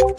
Hello,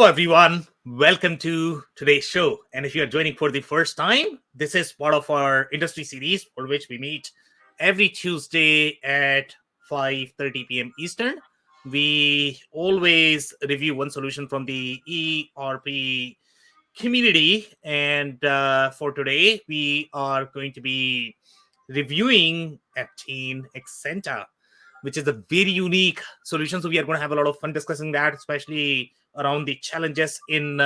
everyone. Welcome to today's show. And if you are joining for the first time, this is part of our industry series for which we meet every Tuesday at 5:30 p.m. Eastern. We always review one solution from the ERP community. And for today, we are going to be reviewing Aptean Excenta, which is a very unique solution. So we are going to have a lot of fun discussing that, especially around the challenges in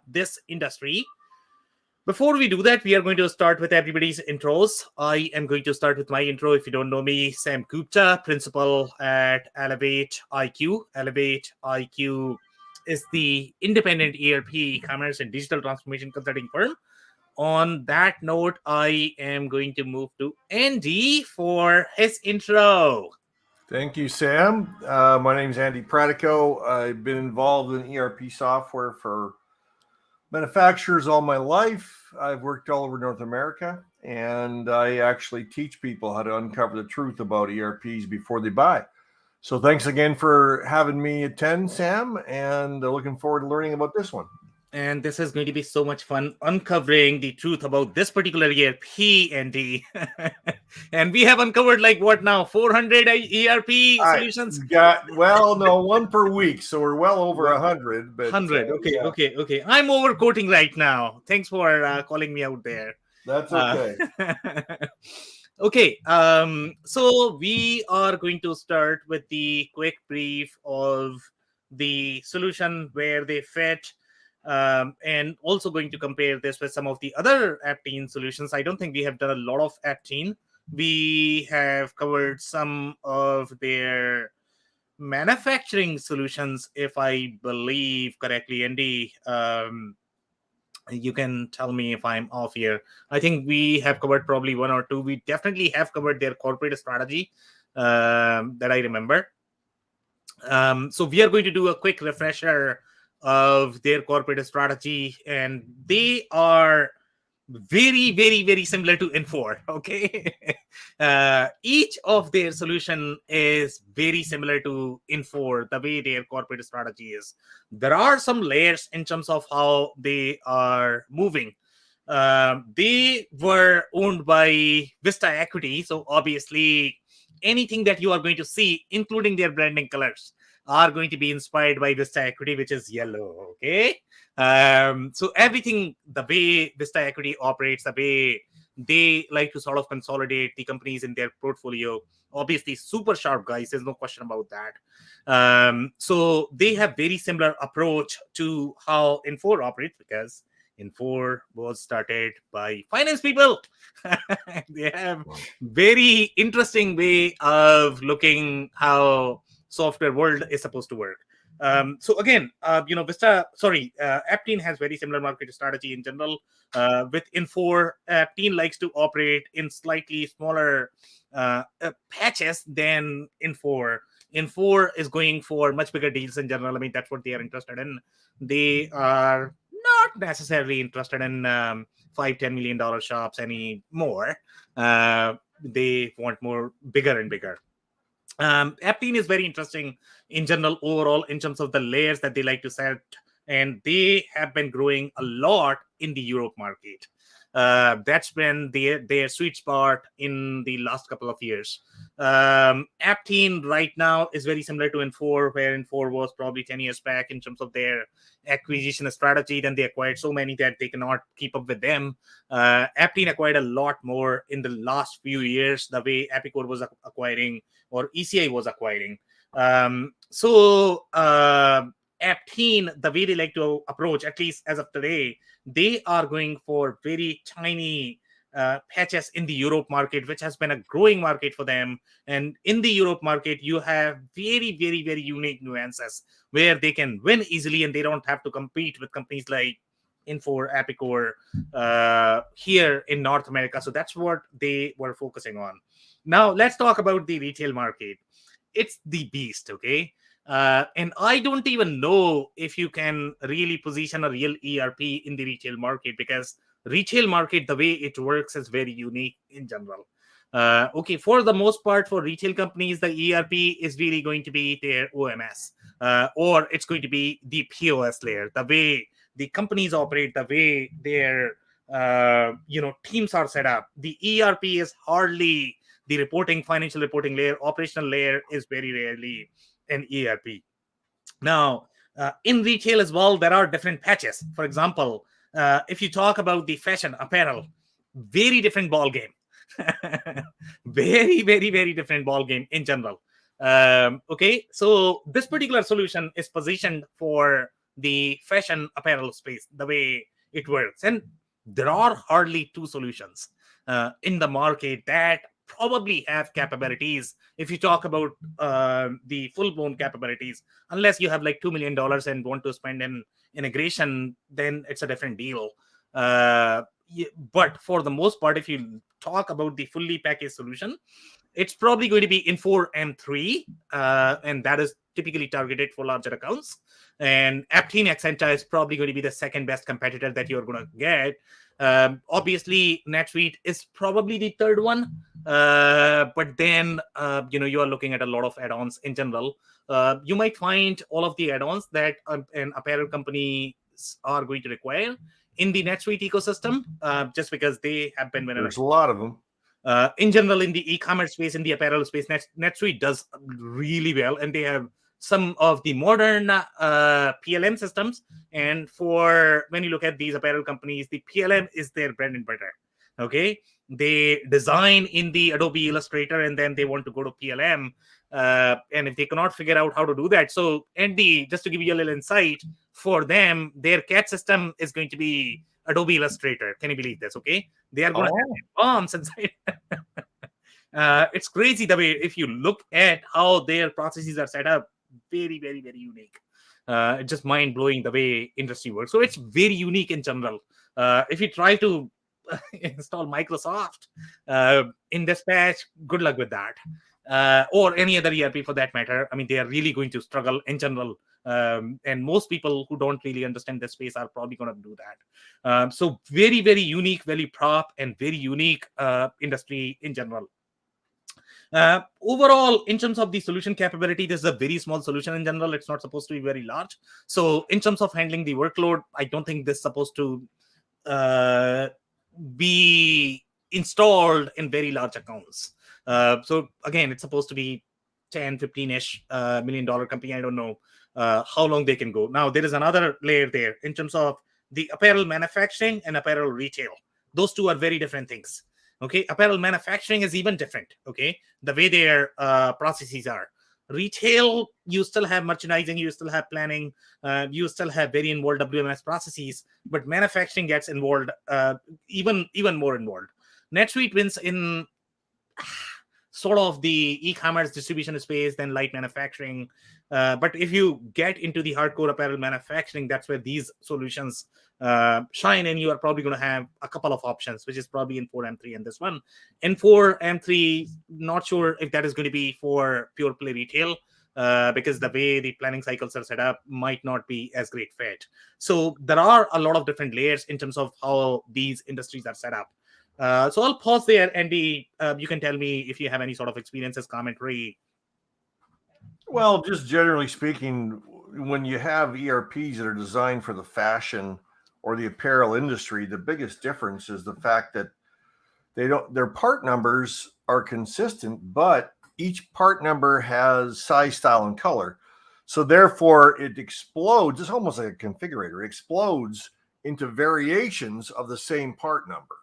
this industry. Before we do that, we are going to start with everybody's intros. I am going to start with my intro. If you don't know me, Sam Gupta, principal at Elevate IQ. Elevate IQ is the independent ERP, commerce, and digital transformation consulting firm. On that note, I am going to move to Andy for his intro. Thank you, Sam. My name is Andy Pratico. I've been involved in ERP software for manufacturers all my life. I've worked all over North America, and I actually teach people how to uncover the truth about ERPs before they buy. So thanks again for having me attend, Sam, and looking forward to learning about this one. And this is going to be so much fun uncovering the truth about this particular ERP, Andy. And we have uncovered 400 ERP solutions? One per week, so we're well over 100. But 100, okay. I'm overquoting right now. Thanks for calling me out there. That's okay. Okay, so we are going to start with the quick brief of the solution, where they fit. And also going to compare this with some of the other Aptean solutions. I don't think we have done a lot of Aptean. We have covered some of their manufacturing solutions, if I believe correctly. Andy, you can tell me if I'm off here. I think we have covered probably one or two. We definitely have covered their corporate strategy that I remember. So we are going to do a quick refresher of their corporate strategy, and they are very, very, very similar to Infor. Okay, each of their solution is very similar to Infor, the way their corporate strategy is. There are some layers in terms of how they are moving. They were owned by Vista Equity, so obviously anything that you are going to see, including their branding colors, are going to be inspired by Vista Equity, which is yellow. Okay, so everything, the way Vista Equity operates, the way they like to sort of consolidate the companies in their portfolio, obviously super sharp guys, there's no question about that. So they have very similar approach to how Infor operates, because Infor was started by finance people. They have very interesting way of looking how software world is supposed to work. So again, Aptean has very similar market strategy in general. With Infor, Aptean likes to operate in slightly smaller patches than Infor. Infor is going for much bigger deals in general. I mean, that's what they are interested in. They are not necessarily interested in $5-10 million shops anymore. They want more bigger and bigger. Aptean is very interesting in general overall in terms of the layers that they like to set, and they have been growing a lot in the Europe market. That's been their sweet spot in the last couple of years. Aptean right now is very similar to Infor, where Infor was probably 10 years back in terms of their acquisition strategy. Then they acquired so many that they cannot keep up with them. Aptean acquired a lot more in the last few years, the way Epicor was acquiring or ECI was acquiring. Aptean, the way they like to approach, at least as of today, they are going for very tiny patches in the Europe market, which has been a growing market for them. And in the Europe market, you have very, very, very unique nuances where they can win easily, and they don't have to compete with companies like Infor, Epicor here in North America. So that's what they were focusing on. Now let's talk about the retail market. It's the beast, okay? And I don't even know if you can really position a real ERP in the retail market, because retail market, the way it works is very unique in general. Okay, for the most part, for retail companies, the ERP is really going to be their OMS, or it's going to be the POS layer, the way the companies operate, the way their teams are set up. The ERP is hardly the financial reporting layer. Operational layer is very rarely an ERP. Now, in retail as well, there are different patches. For example, if you talk about the fashion apparel, very different ball game. Very, very, very different ball game in general. Okay, so this particular solution is positioned for the fashion apparel space, the way it works. And there are hardly two solutions in the market that probably have capabilities. If you talk about the full-blown capabilities, unless you have like $2 million and want to spend in integration, then it's a different deal. But for the most part, if you talk about the fully packaged solution, it's probably going to be Infor M3, and that is typically targeted for larger accounts. And Aptean Excenta is probably going to be the second best competitor that you're going to get. Obviously, NetSuite is probably the third one, but then you are looking at a lot of add-ons in general. You might find all of the add-ons that an apparel company are going to require in the NetSuite ecosystem, just because they have been winners. There's a lot of them. In general, in the e-commerce space, in the apparel space, NetSuite does really well, and they have some of the modern PLM systems. And for when you look at these apparel companies, the PLM is their bread and butter. Okay, they design in the Adobe Illustrator, and then they want to go to PLM. And if they cannot figure out how to do that, so Andy, just to give you a little insight, for them, their CAD system is going to be Adobe Illustrator. Can you believe this? Okay, they are going to have bombs inside. It's crazy the way, if you look at how their processes are set up, very, very, very unique. It's just mind blowing the way industry works. So it's very unique in general. If you try to install Microsoft in Dispatch, good luck with that. Or any other ERP for that matter. I mean, they are really going to struggle in general. And most people who don't really understand this space are probably going to do that. So very, very unique, very prop, and very unique industry in general. Overall, in terms of the solution capability, this is a very small solution in general. It's not supposed to be very large. So in terms of handling the workload, I don't think this is supposed to be installed in very large accounts. So again, it's supposed to be 10, 15-ish $1 million company. I don't know how long they can go. Now, there is another layer there in terms of the apparel manufacturing and apparel retail. Those two are very different things. Okay, apparel manufacturing is even different. Okay, the way their processes are. Retail, you still have merchandising, you still have planning, you still have very involved WMS processes, but manufacturing gets involved, even more involved. NetSuite wins in sort of the e-commerce distribution space, then light manufacturing. But if you get into the hardcore apparel manufacturing, that's where these solutions shine, and you are probably going to have a couple of options, which is probably Infor M3 and this one. Infor M3, not sure if that is going to be for pure play retail, because the way the planning cycles are set up might not be as great fit. So there are a lot of different layers in terms of how these industries are set up. So I'll pause there, Andy. You can tell me if you have any sort of experiences, commentary. Well, just generally speaking, when you have ERPs that are designed for the fashion or the apparel industry, the biggest difference is the fact that their part numbers are consistent, but each part number has size, style, and color. So therefore, it explodes. It's almost like a configurator. It explodes into variations of the same part number.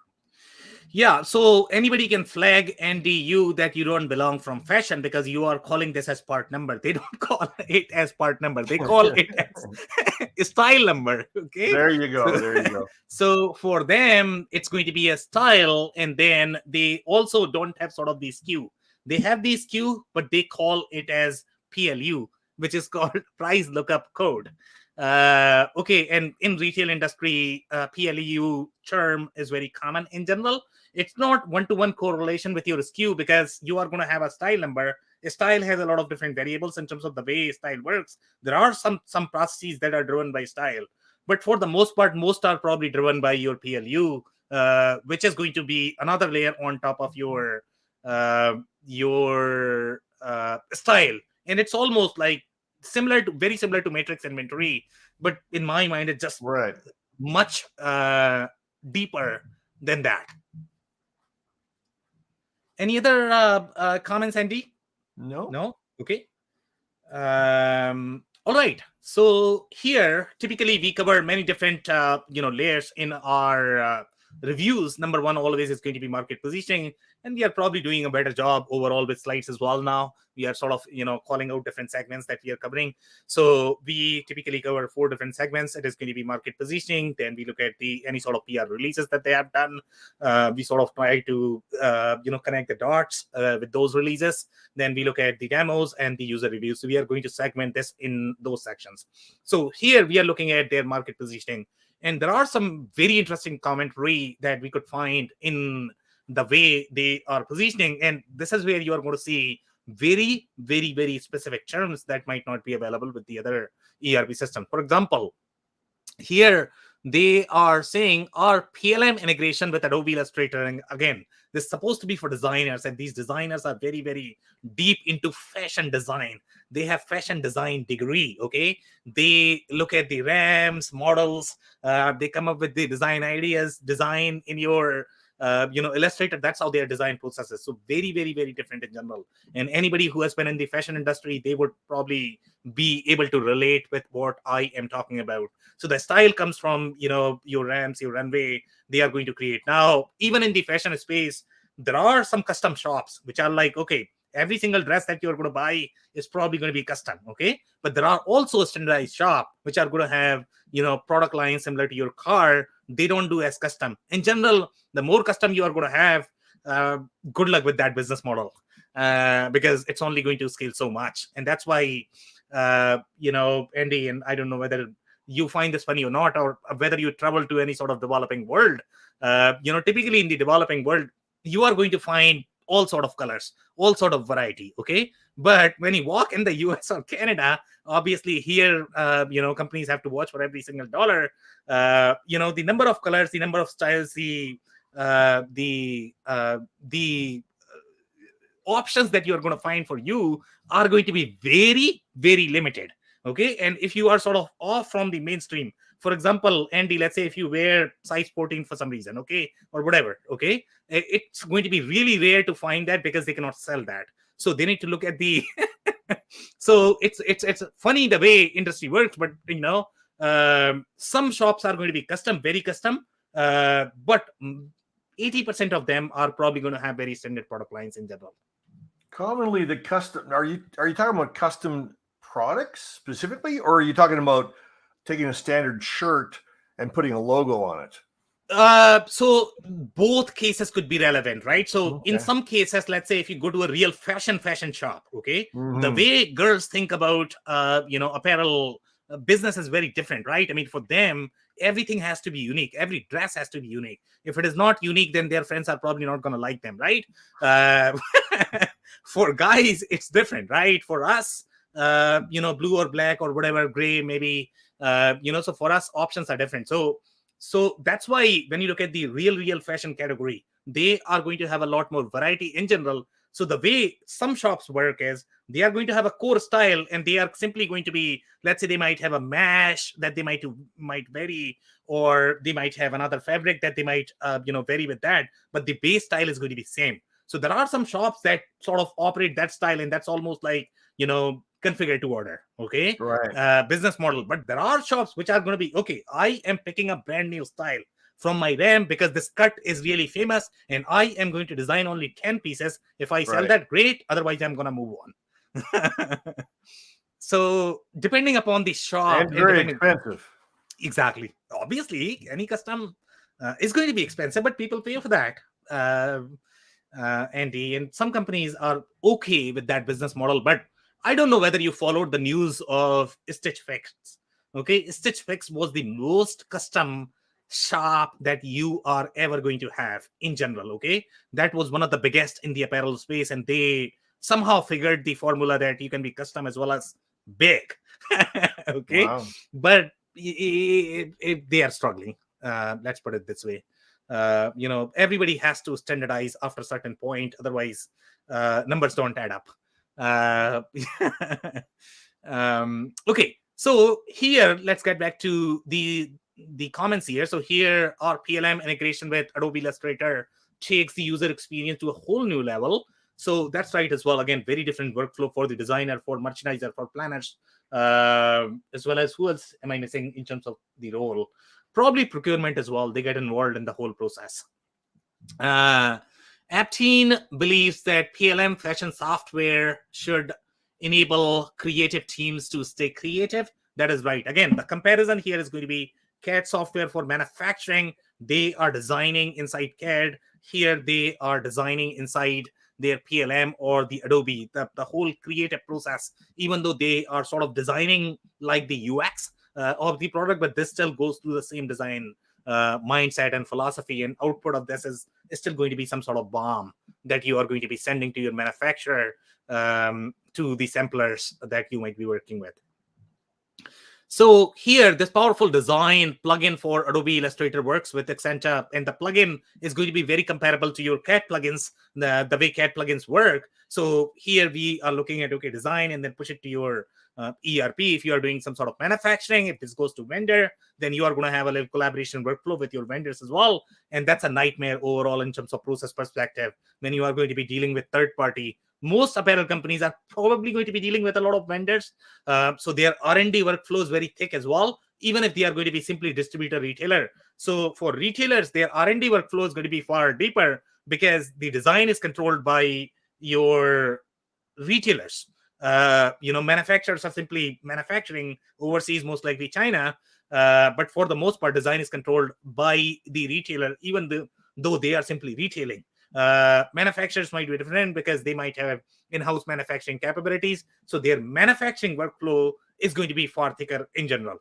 Yeah, so anybody can flag NDU that you don't belong from fashion because you are calling this as part number. They don't call it as part number. They call it as style number. Okay. There you go. There you go. So for them, it's going to be a style, and then they also don't have sort of the SKU. They have the SKU, but they call it as PLU, which is called price lookup code. Okay, and in retail industry, PLEU term is very common in general. It's not one-to-one correlation with your SKU because you are going to have a style number. A style has a lot of different variables in terms of the way style works. There are some processes that are driven by style, but for the most part, most are probably driven by your PLU, which is going to be another layer on top of your style, and it's almost like very similar to matrix inventory, but in my mind it's just Right. much deeper than that. Any other comments, Andy? No. Okay. All right, so here typically we cover many different layers in our reviews. Number one always is going to be market positioning, and we are probably doing a better job overall with slides as well. Now we are sort of calling out different segments that we are covering. So we typically cover 4 different segments. It is going to be market positioning, then we look at any sort of PR releases that they have done. We sort of try to connect the dots with those releases. Then we look at the demos and the user reviews. So we are going to segment this in those sections. So here we are looking at their market positioning, and there are some very interesting commentary that we could find in the way they are positioning. And this is where you are going to see very, very, very specific terms that might not be available with the other ERP system. For example, here they are saying our PLM integration with Adobe Illustrator. And again, this is supposed to be for designers, and these designers are very, very deep into fashion design. They have fashion design degree. Okay, they look at the RAMs, models, they come up with the design ideas, design in your Illustrator. That's how their design process is. So very, very, very different in general. And anybody who has been in the fashion industry, they would probably be able to relate with what I am talking about. So the style comes from your ramps, your runway. They are going to create. Now, even in the fashion space, there are some custom shops which are like, okay, every single dress that you're going to buy is probably going to be custom. Okay, but there are also standardized shop which are going to have product lines similar to your car. They don't do as custom. In general, the more custom you are going to have, good luck with that business model, because it's only going to scale so much. And that's why Andy, and I don't know whether you find this funny or not, or whether you travel to any sort of developing world. Typically in the developing world, you are going to find all sort of colors, all sort of variety. Okay, but when you walk in the US or Canada, obviously here companies have to watch for every single dollar. The number of colors, the number of styles, the options that you're going to find for you are going to be very, very limited. Okay, and if you are sort of off from the mainstream, for example, Andy, let's say if you wear size 14 for some reason, okay, or whatever, okay, it's going to be really rare to find that because they cannot sell that. So they need to look at the so it's funny the way industry works. But some shops are going to be custom, very custom, but 80% of them are probably going to have very standard product lines in general. Commonly, the custom, are you talking about custom products specifically, or are you talking about taking a standard shirt and putting a logo on it? So both cases could be relevant, right? So Okay. In some cases, let's say if you go to a real fashion shop, okay, Mm-hmm. the way girls think about apparel business is very different, right? I mean, for them, everything has to be unique. Every dress has to be unique. If it is not unique, then their friends are probably not going to like them, right? For guys, it's different, right? For us, blue or black or whatever, gray maybe, so for us, options are different. So that's why when you look at the real fashion category, they are going to have a lot more variety in general. So the way some shops work is they are going to have a core style, and they are simply going to be, let's say they might have a mesh that they might vary, or they might have another fabric that they might vary with that, but the base style is going to be same. So there are some shops that sort of operate that style, and that's almost like configure to order, okay, Right. business model. But there are shops which are going to be, okay, I am picking a brand new style from my RAM because this cut is really famous, and I am going to design only 10 pieces. If I sell that, great, otherwise I'm going to move on. So depending upon the shop, And very expensive. Exactly, obviously any custom is going to be expensive, but people pay for that, Andy, and some companies are okay with that business model. But I don't know whether you followed the news of Stitch Fix. Okay, Stitch Fix was the most custom shop that you are ever going to have in general. Okay, that was one of the biggest in the apparel space, and they somehow figured the formula that you can be custom as well as big. Okay, Wow. but they are struggling. Let's put it this way. Everybody has to standardize after a certain point, otherwise numbers don't add up. uh, okay, so here let's get back to the comments here. So here our PLM integration with Adobe Illustrator takes the user experience to a whole new level. So that's right as well. Again, very different workflow for the designer, for merchandiser, for planners, as well as who else am I missing in terms of the role? Probably procurement as well. They get involved in the whole process. Aptean believes that PLM fashion software should enable creative teams to stay creative. That is right. Again, the comparison here is going to be CAD software for manufacturing. They are designing inside CAD. Here they are designing inside their PLM or the Adobe, the whole creative process, even though they are sort of designing like the UX of the product, but this still goes through the same design mindset and philosophy, and output of this is still going to be some sort of bomb that you are going to be sending to your manufacturer, to the samplers that you might be working with. So here, this powerful design plugin for Adobe Illustrator works with Excenta, and the plugin is going to be very comparable to your CAD plugins, the way CAD plugins work. So here we are looking at, okay, design and then push it to your ERP. If you are doing some sort of manufacturing, if this goes to vendor, then you are going to have a little collaboration workflow with your vendors as well. And that's a nightmare overall in terms of process perspective when you are going to be dealing with third party. Most apparel companies are probably going to be dealing with a lot of vendors. So their R&D workflow is very thick as well, even if they are going to be simply distributor retailer. So for retailers, their R&D workflow is going to be far deeper because the design is controlled by your retailers. Manufacturers are simply manufacturing overseas, most likely China. But for the most part, design is controlled by the retailer, even though they are simply retailing. Manufacturers might be different because they might have in-house manufacturing capabilities. So their manufacturing workflow is going to be far thicker in general.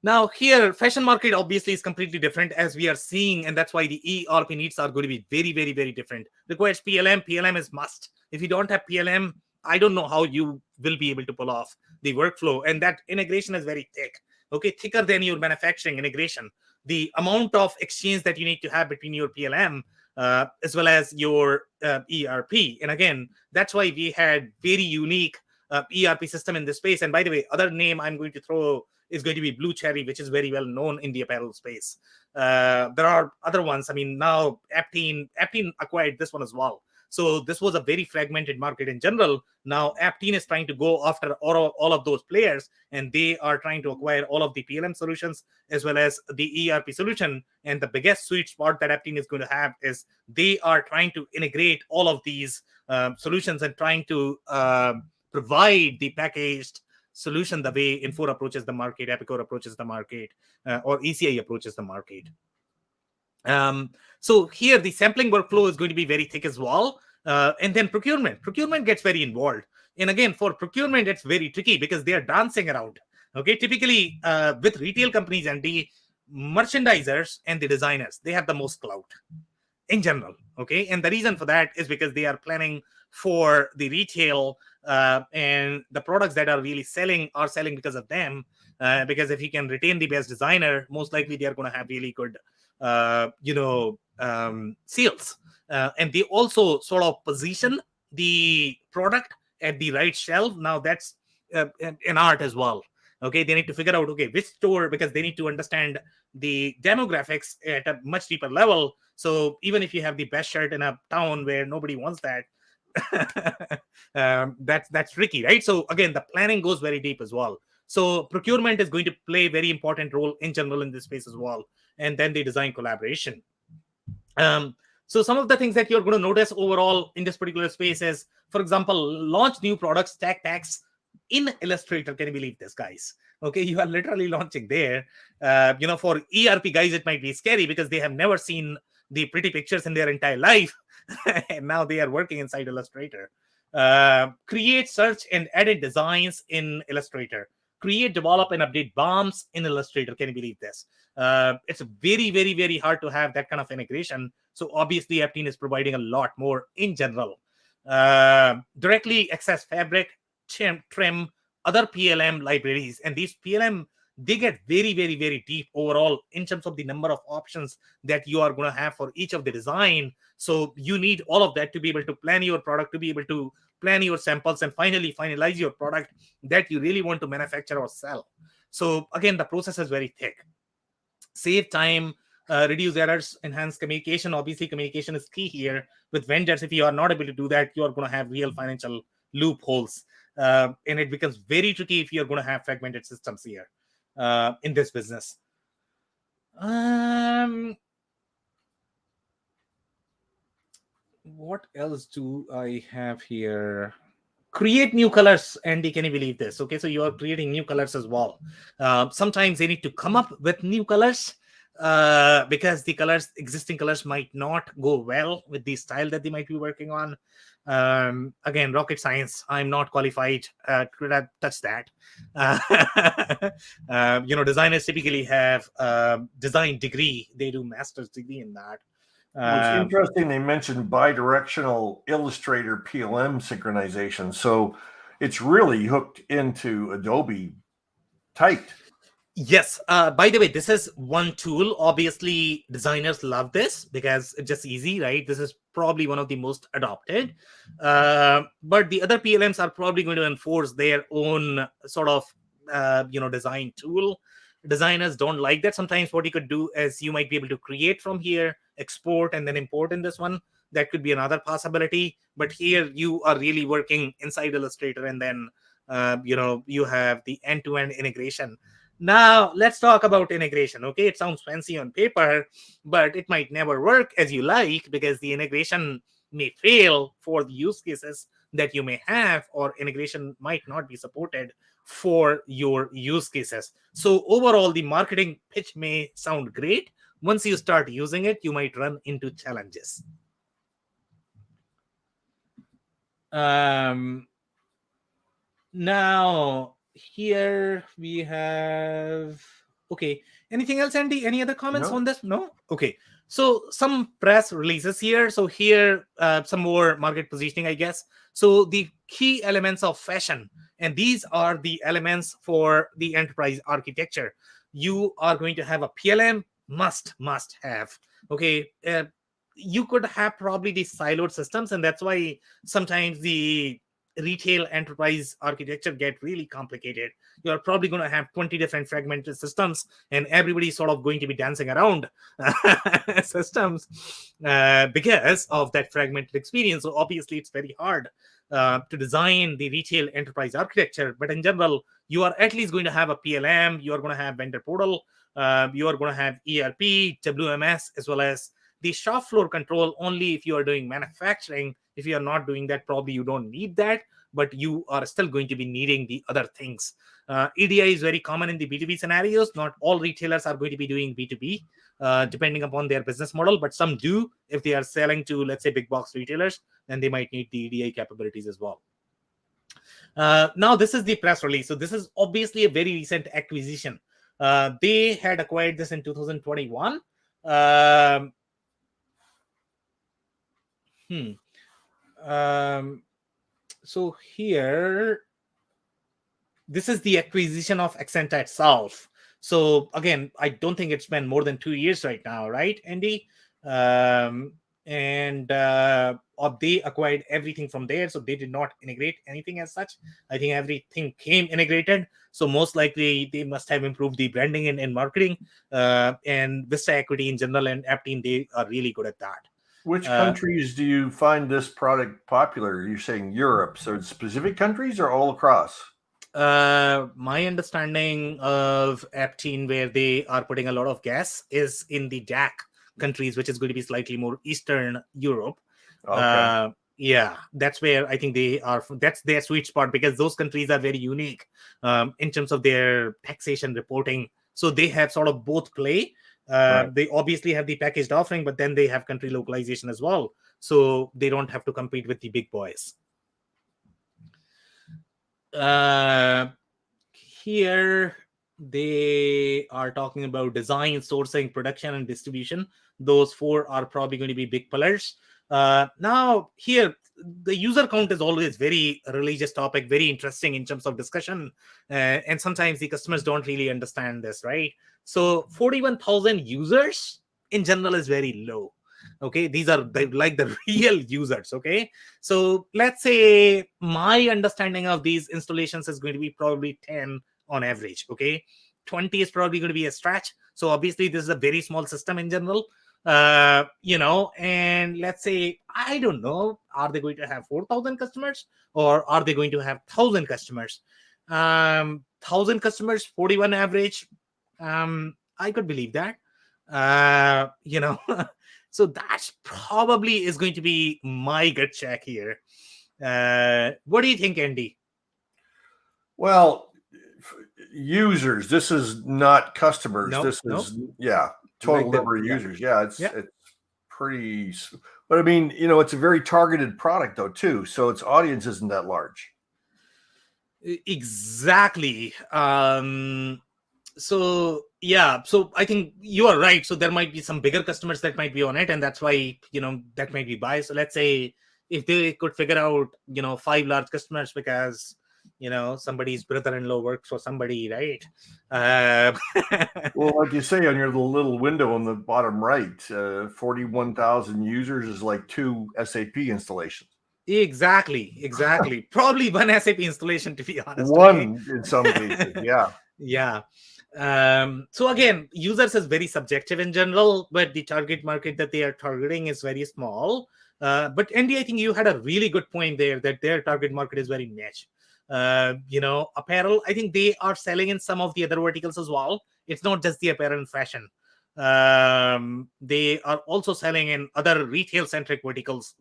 Now here, fashion market obviously is completely different as we are seeing, and that's why the ERP needs are going to be very, very, very different. Requires PLM. PLM is must. If you don't have PLM, I don't know how you will be able to pull off the workflow, and that integration is very thick. Okay, thicker than your manufacturing integration. The amount of exchange that you need to have between your PLM as well as your ERP, and again, that's why we had very unique ERP system in this space. And by the way, other name I'm going to throw is going to be Blue Cherry, which is very well known in the apparel space. There are other ones. I mean, now Aptean acquired this one as well. So this was a very fragmented market in general. Now Aptean is trying to go after all of those players, and they are trying to acquire all of the PLM solutions as well as the ERP solution. And the biggest sweet spot that Aptean is going to have is they are trying to integrate all of these solutions and trying to provide the packaged solution the way Infor approaches the market, Epicor approaches the market, or ECI approaches the market. So here the sampling workflow is going to be very thick as well. And then procurement gets very involved. And again, for procurement, it's very tricky because they are dancing around. Okay, typically with retail companies and the merchandisers and the designers, they have the most clout in general. Okay, and the reason for that is because they are planning for the retail, and the products that are really selling are selling because of them. Because if you can retain the best designer, most likely they are going to have really good sales. And they also sort of position the product at the right shelf. Now that's an art as well. Okay, they need to figure out, okay, which store, because they need to understand the demographics at a much deeper level. So even if you have the best shirt in a town where nobody wants that, that's tricky, right? So again, the planning goes very deep as well. So procurement is going to play a very important role in general in this space as well. And then the design collaboration. So some of the things that you're going to notice overall in this particular space is, for example, launch new products, tag tags in Illustrator. Can you believe this, guys? Okay, you are literally launching there. For ERP guys, it might be scary because they have never seen the pretty pictures in their entire life. And now they are working inside Illustrator. Create, search, and edit designs in Illustrator. create, develop, and update bombs in Illustrator. Can you believe this? It's very, very, very hard to have that kind of integration. So obviously, Aptean is providing a lot more in general. Directly access fabric, trim, other PLM libraries, and these PLM, they get very, very, very deep overall in terms of the number of options that you are going to have for each of the design. So you need all of that to be able to plan your product, to be able to plan your samples, and finally finalize your product that you really want to manufacture or sell. So again, the process is very thick. Save time, reduce errors, enhance communication. Obviously, communication is key here with vendors. If you are not able to do that, you are going to have real financial loopholes. And it becomes very tricky if you're going to have fragmented systems here in this business. What else do I have here? Create new colors. Andy, can you believe this? Okay, so you are creating new colors as well. Sometimes they need to come up with new colors because the existing colors might not go well with the style that they might be working on. Again, rocket science, I'm not qualified to touch that. Designers typically have design degree. They do master's degree in that. What's interesting, they mentioned bidirectional Illustrator PLM synchronization. So it's really hooked into Adobe tight. Yes. By the way, this is one tool. Obviously, designers love this because it's just easy, right? This is probably one of the most adopted. But the other PLMs are probably going to enforce their own sort of, design tool. Designers don't like that. Sometimes what you could do is you might be able to create from here, export, and then import in this one. That could be another possibility. But here you are really working inside Illustrator, and then, you have the end-to-end integration. Now, let's talk about integration. Okay, it sounds fancy on paper, but it might never work as you like because the integration may fail for the use cases that you may have, or integration might not be supported for your use cases. So overall, the marketing pitch may sound great. Once you start using it, you might run into challenges. Now, here we have, okay, anything else, Andy? Any other comments on this? No? Okay, so some press releases here. So here, some more market positioning, I guess. So the key elements of fashion, and these are the elements for the enterprise architecture. You are going to have a PLM, must have. Okay, you could have probably the siloed systems, and that's why sometimes the retail enterprise architecture get really complicated. You're probably going to have 20 different fragmented systems, and everybody's sort of going to be dancing around systems because of that fragmented experience. So obviously it's very hard to design the retail enterprise architecture. But in general, you are at least going to have a PLM, you are going to have vendor portal, you are going to have ERP, WMS, as well as the shop floor control only if you are doing manufacturing. If you are not doing that, probably you don't need that, but you are still going to be needing the other things. EDI is very common in the B2B scenarios. Not all retailers are going to be doing B2B, depending upon their business model, but some do. If they are selling to, let's say, big box retailers, then they might need the EDI capabilities as well. Now, this is the press release. So this is obviously a very recent acquisition. They had acquired this in 2021. So here, this is the acquisition of Excenta itself. So again, I don't think it's been more than 2 years right now, right, Andy? They acquired everything from there, so they did not integrate anything as such. I think everything came integrated, so most likely they must have improved the branding and marketing, and Vista Equity in general and Aptean, they are really good at that. Which countries do you find this product popular? You're saying Europe, so it's specific countries or all across? My understanding of Aptean, where they are putting a lot of gas, is in the DAC countries, which is going to be slightly more Eastern Europe. Okay. Yeah, that's where I think they are. That's their sweet spot because those countries are very unique in terms of their taxation reporting. So they have sort of both play. Right. They obviously have the packaged offering, but then they have country localization as well. So they don't have to compete with the big boys. here they are talking about design, sourcing, production, and distribution. Those four are probably going to be big pillars. Now here the user count is always very religious topic, very interesting in terms of discussion, and sometimes the customers don't really understand this, right? So 41,000 users in general is very low. Okay, these are like the real users. Okay, so let's say my understanding of these installations is going to be probably 10 on average. Okay, 20 is probably going to be a stretch. So obviously this is a very small system in general. And let's say, I don't know, are they going to have 4,000 customers or are they going to have 1,000 customers? 1,000 customers, 41 average. I could believe that. So that's probably is going to be my gut check here. What do you think, Andy? Well, users. This is not customers. Nope, this nope. is total Like number of yeah. users. Yeah, it's Yeah. it's pretty. But I mean, it's a very targeted product though too. So its audience isn't that large. Exactly. So yeah, so I think you are right. So there might be some bigger customers that might be on it, and that's why that might be biased. So let's say if they could figure out 5 large customers because somebody's brother-in-law works for somebody, right? Well, like you say on your little window on the bottom right, 41,000 users is like 2 SAP installations. Exactly. Probably one SAP installation, to be honest. One in some cases, yeah. Yeah. So again, users is very subjective in general, but the target market that they are targeting is very small. But Andy, I think you had a really good point there that their target market is very niche. Apparel, I think they are selling in some of the other verticals as well. It's not just the apparel and fashion. They are also selling in other retail-centric verticals.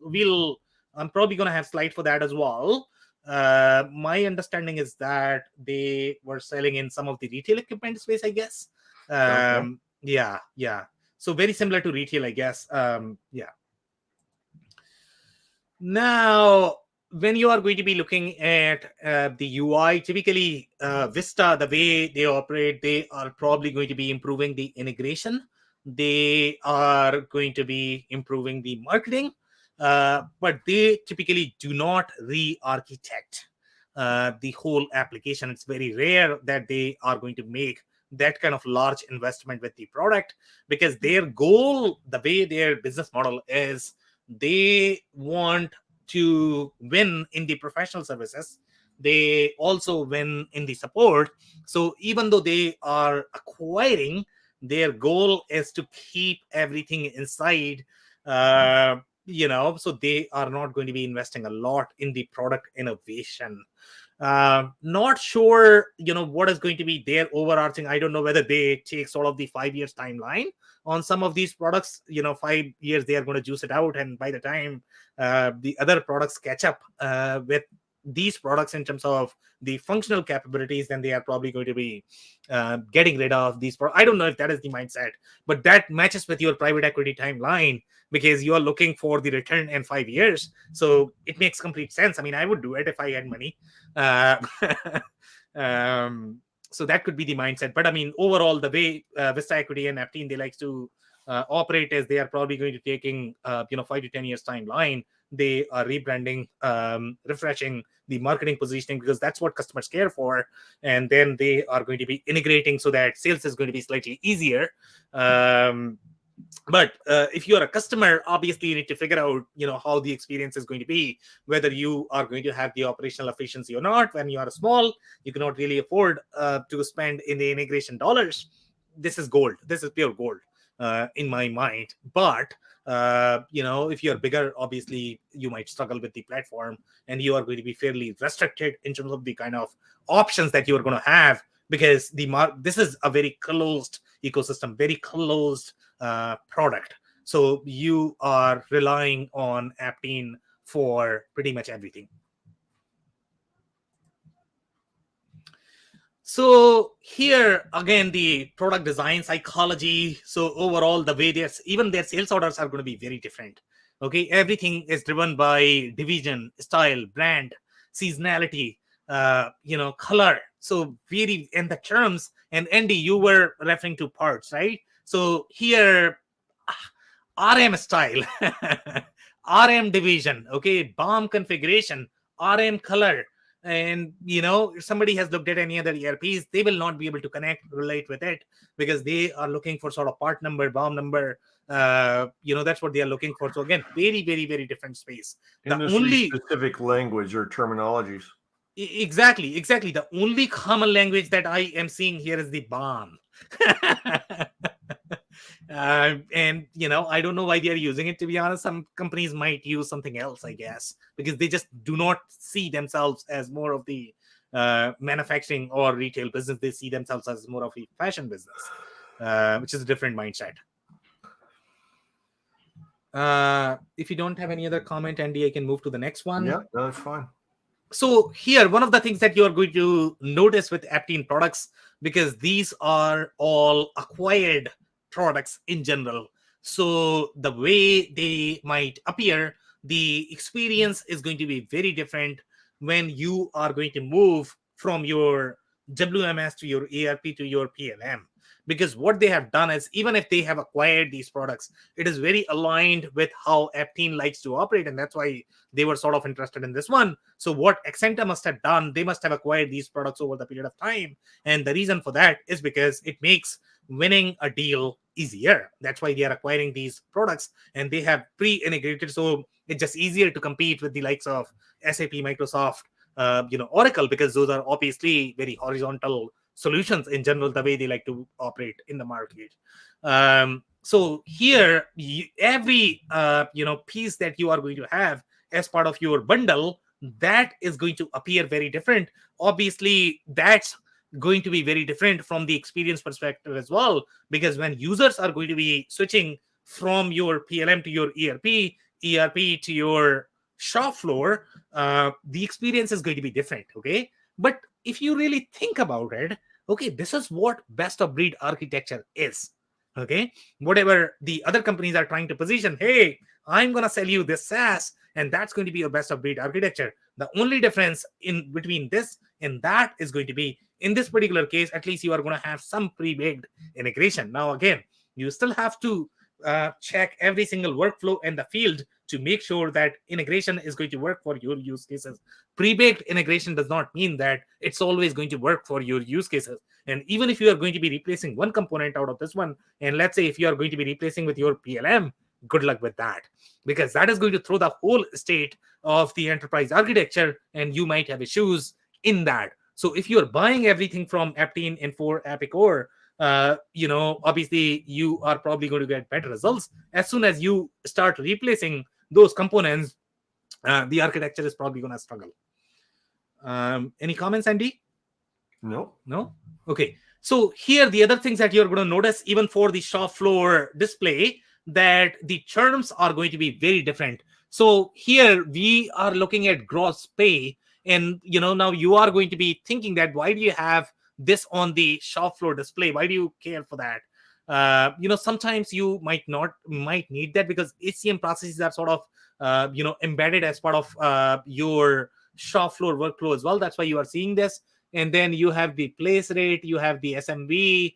I'm probably going to have slide for that as well. My understanding is that they were selling in some of the retail equipment space, I guess. Okay. Yeah. So very similar to retail, I guess. Yeah. Now, when you are going to be looking at the UI, typically Vista, the way they operate, they are probably going to be improving the integration. They are going to be improving the marketing. But they typically do not re-architect the whole application. It's very rare that they are going to make that kind of large investment with the product, because their goal, the way their business model is, they want to win in the professional services. They also win in the support. So even though they are acquiring, their goal is to keep everything inside. So they are not going to be investing a lot in the product innovation. Not sure what is going to be their overarching. I don't know whether they take sort of the 5 years timeline on some of these products. 5 years they are going to juice it out, and by the time the other products catch up with these products in terms of the functional capabilities, then they are probably going to be getting rid of these products. I don't know if that is the mindset, but that matches with your private equity timeline, because you are looking for the return in 5 years. So it makes complete sense. I mean, I would do it if I had money. So that could be the mindset. But I mean, overall, the way Vista Equity and Aptean, they like to operate is they are probably going to taking 5 to 10 years timeline. They are rebranding, refreshing the marketing positioning, because that's what customers care for. And then they are going to be integrating so that sales is going to be slightly easier. But if you are a customer, obviously you need to figure out how the experience is going to be, whether you are going to have the operational efficiency or not. When you are small, you cannot really afford to spend in the integration dollars. This is gold. This is pure gold in my mind. But if you're bigger, obviously you might struggle with the platform, and you are going to be fairly restricted in terms of the kind of options that you are going to have, because this is a very closed ecosystem, very closed product. So you are relying on Aptean for pretty much everything. So here again, the product design psychology. So overall, the way even their sales orders are going to be very different. Okay, everything is driven by division, style, brand, seasonality, color. So very, and the terms, and Andy, you were referring to parts, right? So here, RM style, RM division, okay, BOM configuration, RM color. And if somebody has looked at any other ERPs, they will not be able to relate with it, because they are looking for sort of part number, BOM number. That's what they are looking for. So again, very, very, very different space. Industry specific language or terminologies. Exactly. The only common language that I am seeing here is the BOM. And I don't know why they are using it, to be honest. Some companies might use something else, I guess, because they just do not see themselves as more of the manufacturing or retail business. They see themselves as more of a fashion business, which is a different mindset. If you don't have any other comment, Andy, I can move to the next one. Yeah, that's fine. So here, one of the things that you're going to notice with Aptean products, because these are all acquired products in general, so the way they might appear, the experience is going to be very different when you are going to move from your WMS to your ERP to your PLM. Because what they have done is, even if they have acquired these products, it is very aligned with how Aptean likes to operate, and that's why they were sort of interested in this one. So what Excenta must have done, they must have acquired these products over the period of time. And the reason for that is because it makes winning a deal easier. That's why they are acquiring these products, and they have pre-integrated. So it's just easier to compete with the likes of SAP, Microsoft, Oracle, because those are obviously very horizontal solutions in general, the way they like to operate in the market. So here, every piece that you are going to have as part of your bundle, that is going to appear very different. Obviously, that's going to be very different from the experience perspective as well, because when users are going to be switching from your PLM to your ERP to your shop floor, the experience is going to be different. Okay, but if you really think about it, okay, this is what best of breed architecture is. Okay, whatever the other companies are trying to position, hey, I'm going to sell you this SaaS, and that's going to be your best of breed architecture. The only difference in between this and that is going to be, in this particular case, at least you are going to have some pre-baked integration. Now, again, you still have to check every single workflow in the field to make sure that integration is going to work for your use cases. Pre-baked integration does not mean that it's always going to work for your use cases. And even if you are going to be replacing one component out of this one, and let's say if you are going to be replacing with your PLM, good luck with that, because that is going to throw the whole state of the enterprise architecture, and you might have issues in that. So if you're buying everything from Aptean and for Epicor, obviously you are probably going to get better results. As soon as you start replacing those components, the architecture is probably going to struggle. Any comments, Andy? No. Okay. So here, the other things that you're going to notice, even for the shop floor display, that the terms are going to be very different. So here we are looking at gross pay, and now you are going to be thinking that, why do you have this on the shop floor display? Why do you care for that? Sometimes you might need that, because HCM processes are sort of embedded as part of your shop floor workflow as well. That's why you are seeing this. And then you have the place rate, you have the SMV.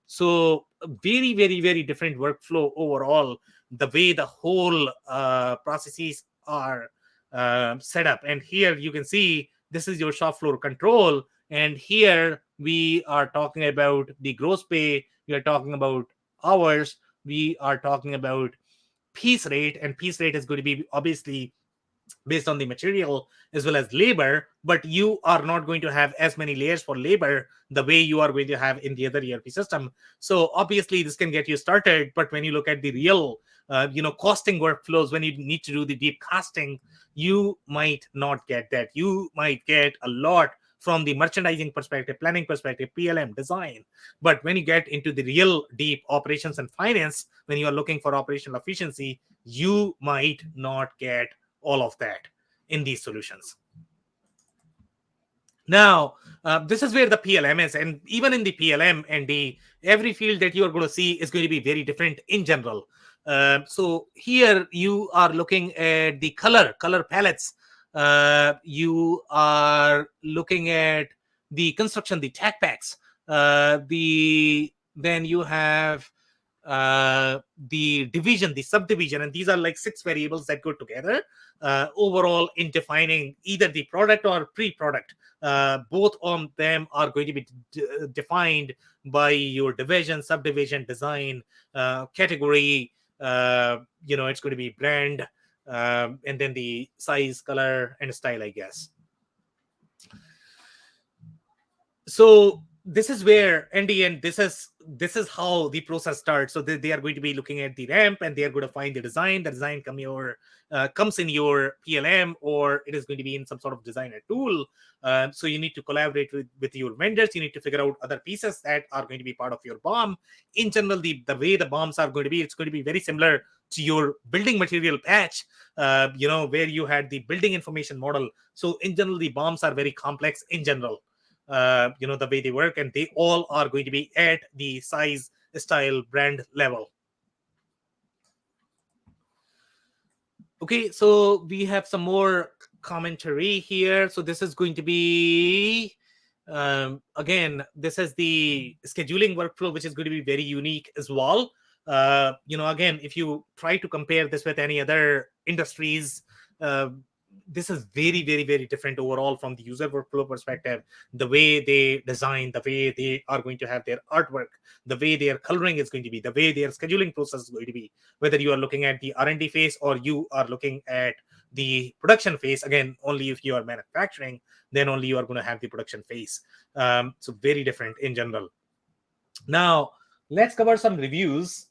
So very, very, very different workflow overall, the way the whole processes are set up. And here you can see this is your shop floor control. And here we are talking about the gross pay. We are talking about hours. We are talking about piece rate. And piece rate is going to be obviously based on the material as well as labor, but you are not going to have as many layers for labor the way you are going to have in the other ERP system. So obviously this can get you started, but when you look at the real costing workflows, when you need to do the deep costing, you might not get that. You might get a lot from the merchandising perspective, planning perspective, PLM design. But when you get into the real deep operations and finance, when you are looking for operational efficiency, you might not get all of that in these solutions. Now, this is where the PLM is. And even in the PLM, and every field that you are going to see is going to be very different in general. So here you are looking at the color palettes. You are looking at the construction, the tech packs, then you have the division, the subdivision, and these are like 6 variables that go together overall in defining either the product or pre-product. Both of them are going to be defined by your division, subdivision, design, category. It's going to be brand, and then the size, color, and style, I guess. So this is where, in the end, this is how the process starts. So they are going to be looking at the ramp, and they are going to find the design. The design comes in your PLM, or it is going to be in some sort of designer tool. So you need to collaborate with your vendors. You need to figure out other pieces that are going to be part of your BOM. In general, the way the BOMs are going to be, it's going to be very similar to your building material patch, where you had the building information model. So in general, the BOMs are very complex in general. The way they work, and they all are going to be at the size, style, brand level. Okay, so we have some more commentary here. So this is going to be, again, this is the scheduling workflow, which is going to be very unique as well. Again, if you try to compare this with any other industries, this is very, very, very different overall from the user workflow perspective. The way they design, the way they are going to have their artwork, the way their coloring is going to be, the way their scheduling process is going to be, whether you are looking at the R&D phase or you are looking at the production phase. Again, only if you are manufacturing, then only you are going to have the production phase. So very different in general. Now, let's cover some reviews.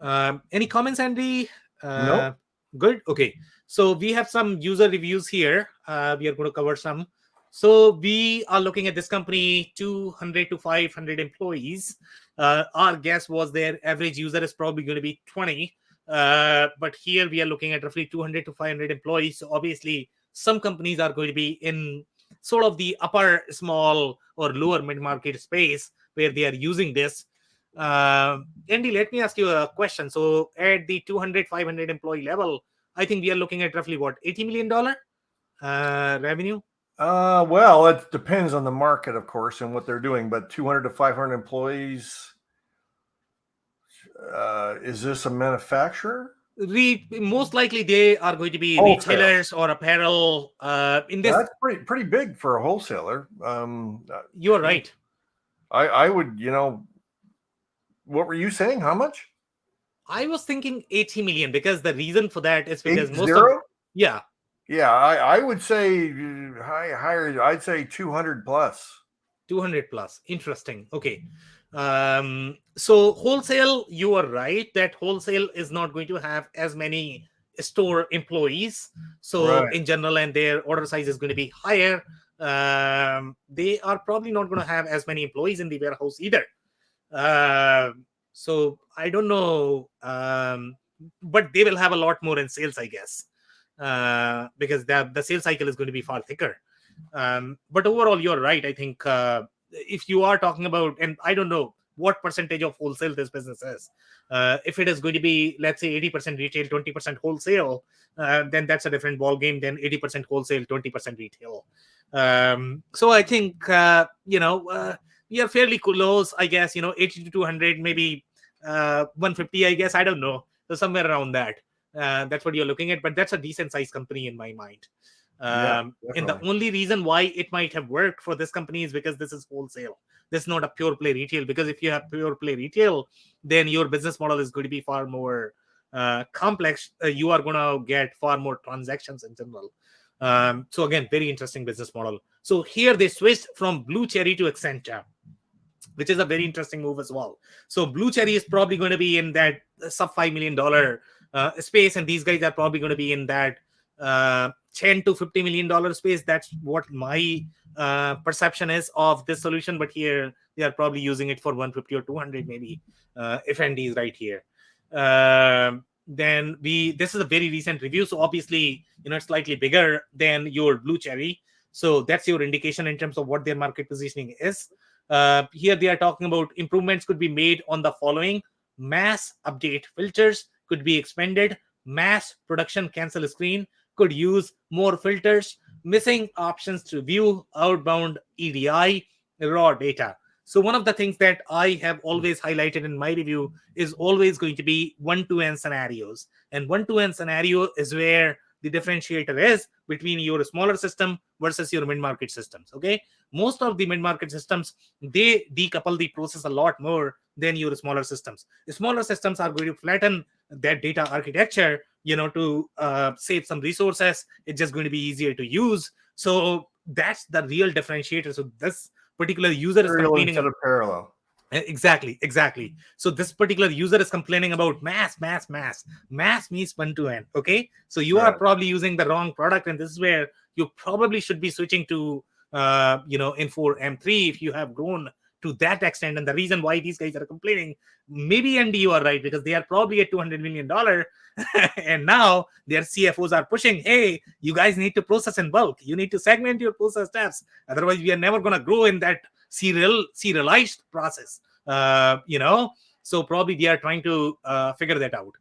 Any comments, Andy? No. Good. Okay. So we have some user reviews here. We are going to cover some. So we are looking at this company, 200 to 500 employees. Our guess was their average user is probably going to be 20. But here we are looking at roughly 200 to 500 employees. So obviously, some companies are going to be in sort of the upper, small, or lower mid-market space where they are using this. Andy, let me ask you a question. So at the 200, 500 employee level, I think we are looking at roughly what, $80 million revenue? Well, it depends on the market, of course, and what they're doing. But 200 to 500 employees, is this a manufacturer? Most likely they are going to be Wholesale. retailers or apparel. In this, that's pretty big for a wholesaler. You are right. I would, what were you saying? How much? I was thinking 80 million, because the reason for that is because Yeah, I would say higher. I'd say 200 plus. 200 plus. Interesting. Okay. So wholesale, you are right that wholesale is not going to have as many store employees. So Right. in general, and their order size is going to be higher. They are probably not going to have as many employees in the warehouse either. So I don't know, but they will have a lot more in sales, I guess, because the sales cycle is going to be far thicker. But overall, you're right. I think if you are talking about, and I don't know what percentage of wholesale this business is. If it is going to be, let's say, 80% retail, 20% wholesale, then that's a different ball game than 80% wholesale, 20% retail. So I think we are fairly close, I guess. 80 to 200, maybe 150, I guess. I don't know. So somewhere around that. That's what you're looking at. But that's a decent sized company in my mind. And the only reason why it might have worked for this company is because this is wholesale. This is not a pure play retail. Because if you have pure play retail, then your business model is going to be far more complex. You are going to get far more transactions in general. So again, very interesting business model. So here they switched from Blue Cherry to Excenta, which is a very interesting move as well. So Blue Cherry is probably going to be in that sub $5 million space, and these guys are probably going to be in that $10 to $50 million space. That's what my perception is of this solution. But here they are probably using it for 150 or 200 maybe, if Andy is right here. Then this is a very recent review, so obviously it's slightly bigger than your Blue Cherry. So that's your indication in terms of what their market positioning is. Here they are talking about improvements could be made on the following: mass update filters could be expanded, mass production cancel screen could use more filters, missing options to view outbound EDI raw data. So one of the things that I have always highlighted in my review is always going to be one-to-N scenarios. And one-to-N scenario is where the differentiator is between your smaller system versus your mid-market systems. Okay, most of the mid-market systems, they decouple the process a lot more than your smaller systems. The smaller systems are going to flatten that data architecture, to save some resources. It's just going to be easier to use. So that's the real differentiator. So this particular user is Serial complaining instead of parallel. Exactly. So this particular user is complaining about mass means one-to-N. Okay, so you are Right. probably using the wrong product, and this is where you probably should be switching to Infor M3 if you have grown to that extent. And the reason why these guys are complaining, maybe Andy, you are right, because they are probably at $200 million and now their CFOs are pushing, hey, you guys need to process in bulk, you need to segment your process steps, otherwise we are never going to grow in that serialized process. So probably they are trying to figure that out.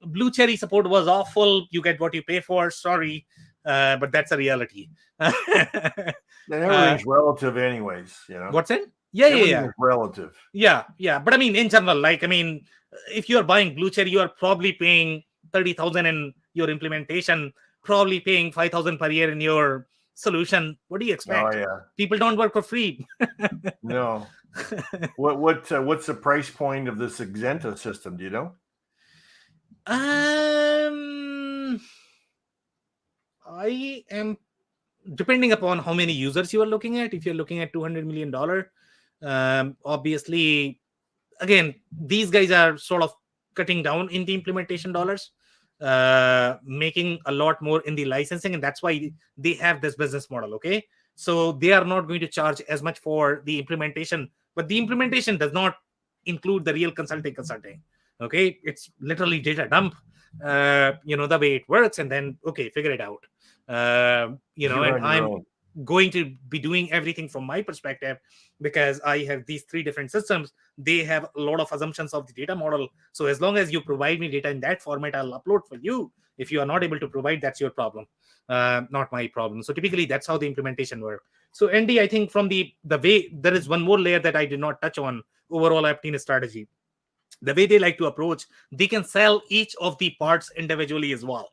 Blue Cherry support was awful. You get what you pay for. Sorry, but that's a reality. And everything's relative, anyways. What's in? Yeah. Everything is relative. Yeah. But I mean, in general, if you are buying Blue Cherry, you are probably paying 30,000 in your implementation, probably paying 5,000 per year in your solution. What do you expect? Oh yeah. People don't work for free. No. What's the price point of this Excenta system? Do you know? I am, depending upon how many users you are looking at. If you're looking at $200 million, obviously, again, these guys are sort of cutting down in the implementation dollars, making a lot more in the licensing, and that's why they have this business model. Okay, so they are not going to charge as much for the implementation, but the implementation does not include the real consulting. Okay, it's literally data dump, the way it works, and then figure it out. And I'm going to be doing everything from my perspective, because I have these 3 different systems. They have a lot of assumptions of the data model. So as long as you provide me data in that format, I'll upload for you. If you are not able to provide, that's your problem, not my problem. So typically that's how the implementation works. So Andy, I think from the way, there is one more layer that I did not touch on. Overall Aptean strategy, the way they like to approach, they can sell each of the parts individually as well,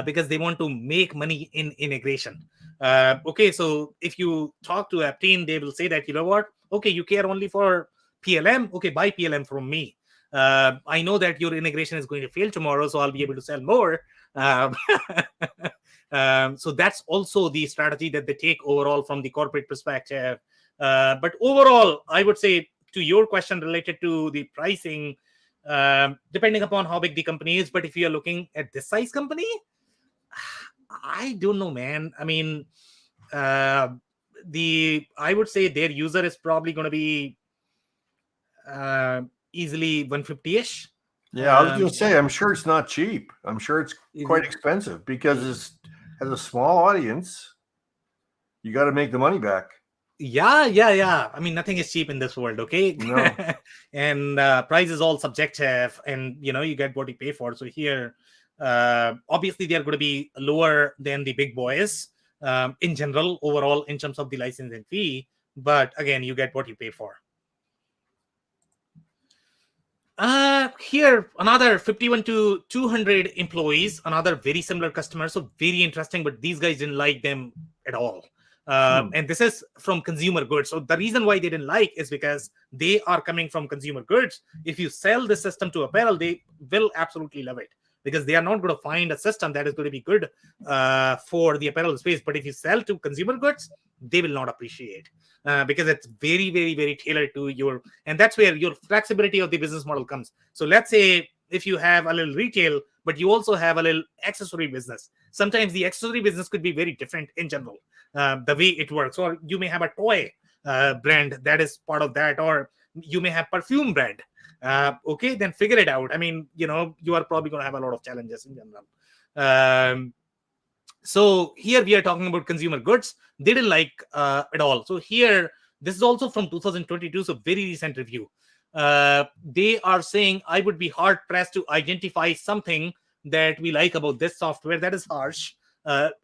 because they want to make money in integration. So if you talk to Aptean, they will say that, you know what, okay, you care only for PLM, okay, buy PLM from me. I know that your integration is going to fail tomorrow, so I'll be able to sell more. So that's also the strategy that they take overall from the corporate perspective. But overall, I would say, to your question related to the pricing, depending upon how big the company is, but if you are looking at this size company, I don't know, man. I mean, I would say their user is probably going to be easily 150-ish. Yeah, I was going to say, I'm sure it's not cheap. I'm sure it's quite expensive, because it has a small audience. You got to make the money back. Yeah. I mean, nothing is cheap in this world, okay? No. And price is all subjective, and you get what you pay for. So here, obviously, they are going to be lower than the big boys in general, overall, in terms of the licensing fee. But again, you get what you pay for. Here, another 51 to 200 employees, another very similar customer. So very interesting, but these guys didn't like them at all. And this is from consumer goods. So the reason why they didn't like is because they are coming from consumer goods. If you sell the system to apparel, they will absolutely love it, because they are not going to find a system that is going to be good for the apparel space. But if you sell to consumer goods, they will not appreciate, because it's very, very, very tailored to your, and that's where your flexibility of the business model comes. So let's say if you have a little retail, but you also have a little accessory business, sometimes the accessory business could be very different in general, the way it works. Or you may have a toy brand that is part of that, or you may have perfume brand. Okay, then figure it out. I mean, you are probably going to have a lot of challenges in general. So here we are talking about consumer goods. They didn't like at all. So here, this is also from 2022, so very recent review. They are saying, I would be hard pressed to identify something that we like about this software that is harsh.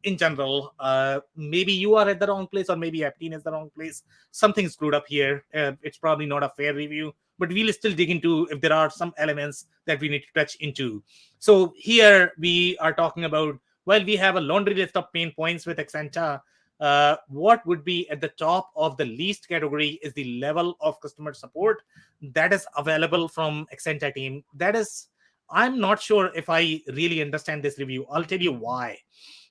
in general. Maybe you are at the wrong place, or maybe Aptean is the wrong place. Something screwed up here. It's probably not a fair review, but we'll still dig into if there are some elements that we need to touch into. So here we are talking about, while we have a laundry list of pain points with Excenta, what would be at the top of the least category is the level of customer support that is available from Excenta team. That is, I'm not sure if I really understand this review. I'll tell you why.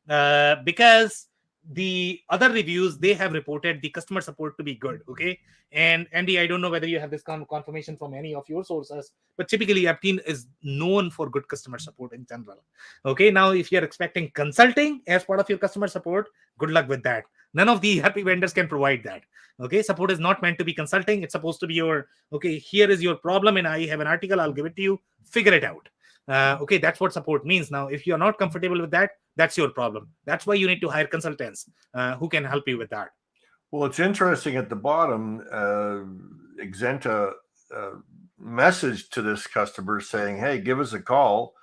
Because the other reviews, they have reported the customer support to be good. Okay. And Andy, I don't know whether you have this confirmation from any of your sources, but typically Aptean is known for good customer support in general. Okay. Now, if you're expecting consulting as part of your customer support, good luck with that. None of the happy vendors can provide that. Okay. Support is not meant to be consulting. It's supposed to be your, okay, here is your problem and I have an article, I'll give it to you, figure it out. Okay, that's what support means. Now, if you're not comfortable with that, that's your problem. That's why you need to hire consultants who can help you with that. Well, it's interesting at the bottom, Excenta message to this customer saying, hey, give us a call.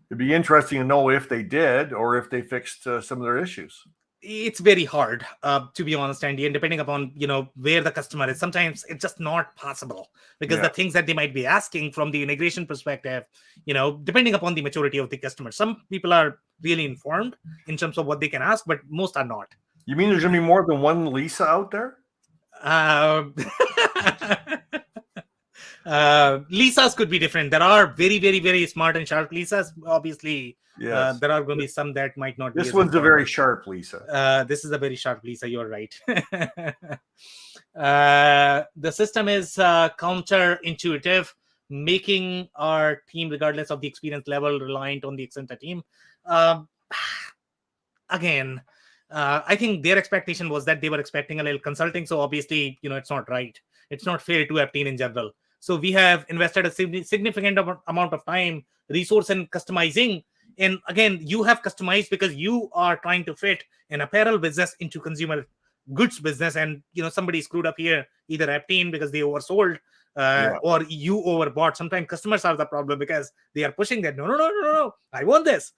It'd be interesting to know if they did or if they fixed some of their issues. It's very hard, to be honest, Andy, and depending upon, where the customer is, sometimes it's just not possible because the things that they might be asking from the integration perspective, depending upon the maturity of the customer, some people are really informed in terms of what they can ask, but most are not. You mean there's going to be more than one Lisa out there? Lisas could be different. There are very, very, very smart and sharp Lisas. Obviously, yes. There are going to be some that might not be. This one's a very sharp Lisa. This is a very sharp Lisa. You're right. The system is counterintuitive, making our team, regardless of the experience level, reliant on the Excenta team. Again, I think their expectation was that they were expecting a little consulting. So obviously, it's not right. It's not fair to Aptean in general. So we have invested a significant amount of time, resource in customizing. And again, you have customized because you are trying to fit an apparel business into consumer goods business. And, somebody screwed up here, either Aptean because they oversold or you overbought. Sometimes customers are the problem because they are pushing that. No, I want this.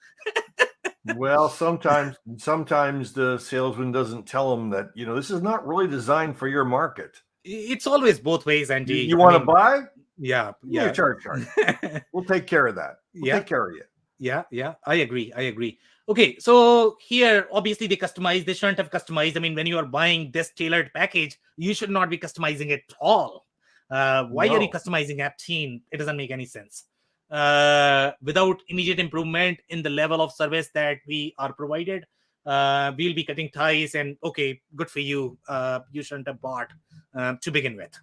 Well, sometimes the salesman doesn't tell them that, this is not really designed for your market. It's always both ways, Andy. You want to buy? Yeah. Charge. We'll take care of that. We'll take care of you. Yeah. I agree. Okay, so here, obviously, they shouldn't have customized. I mean, when you are buying this tailored package, you should not be customizing it at all. Why are you customizing Aptean? It doesn't make any sense. Without immediate improvement in the level of service that we are provided, we'll be cutting ties, and okay, good for you. You shouldn't have bought to begin with.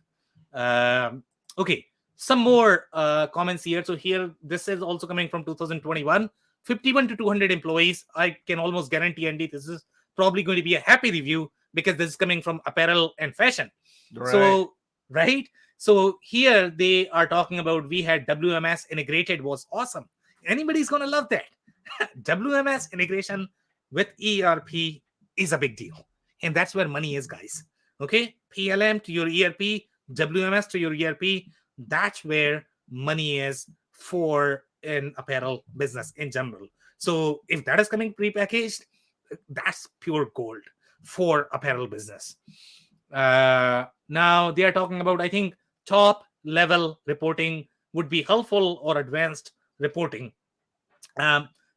Okay, some more comments here. So here, this is also coming from 2021. 51 to 200 employees. I can almost guarantee, Andy, this is probably going to be a happy review because this is coming from apparel and fashion. Right. So, right? So here they are talking about we had WMS integrated was awesome. Anybody's going to love that. WMS integration with ERP is a big deal. And that's where money is, guys. Okay? PLM to your ERP, WMS to your ERP, that's where money is for an apparel business in general. So if that is coming prepackaged, that's pure gold for apparel business. Now they are talking about, I think, top level reporting would be helpful or advanced reporting.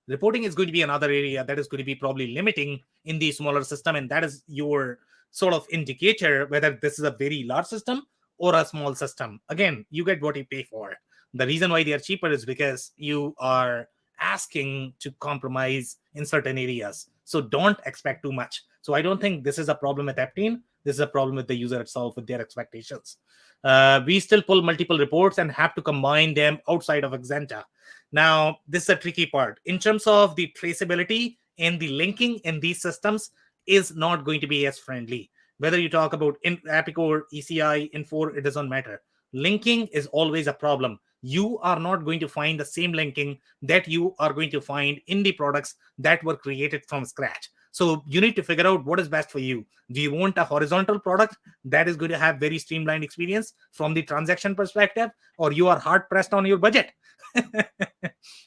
Reporting is going to be another area that is going to be probably limiting in the smaller system. And that is your sort of indicator whether this is a very large system or a small system. Again, you get what you pay for. The reason why they are cheaper is because you are asking to compromise in certain areas. So don't expect too much. So I don't think this is a problem with Aptean. This is a problem with the user itself, with their expectations. We still pull multiple reports and have to combine them outside of Excenta. Now, this is a tricky part. In terms of the traceability and the linking in these systems is not going to be as friendly. Whether you talk about Appicore, ECI, Infor, it doesn't matter. Linking is always a problem. You are not going to find the same linking that you are going to find in the products that were created from scratch. So you need to figure out what is best for you. Do you want a horizontal product that is going to have very streamlined experience from the transaction perspective, or you are hard pressed on your budget?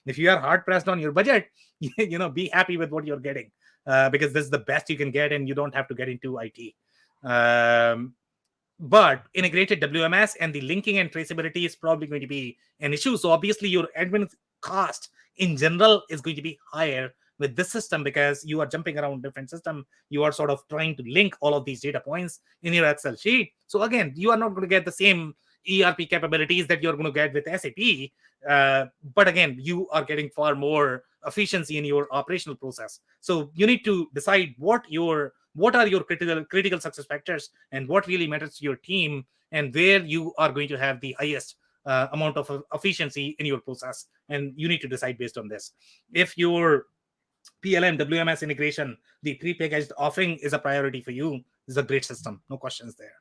If you are hard pressed on your budget, be happy with what you're getting, because this is the best you can get, and you don't have to get into IT. But integrated WMS and the linking and traceability is probably going to be an issue. So obviously your admin cost in general is going to be higher with this system, because you are jumping around different systems. You are sort of trying to link all of these data points in your Excel sheet. So again, you are not going to get the same ERP capabilities that you're going to get with SAP. But again, you are getting far more efficiency in your operational process. So you need to decide what are your critical success factors, and what really matters to your team, and where you are going to have the highest amount of efficiency in your process. And you need to decide based on this. If your PLM WMS integration, the prepackaged offering, is a priority for you, this is a great system. No questions there.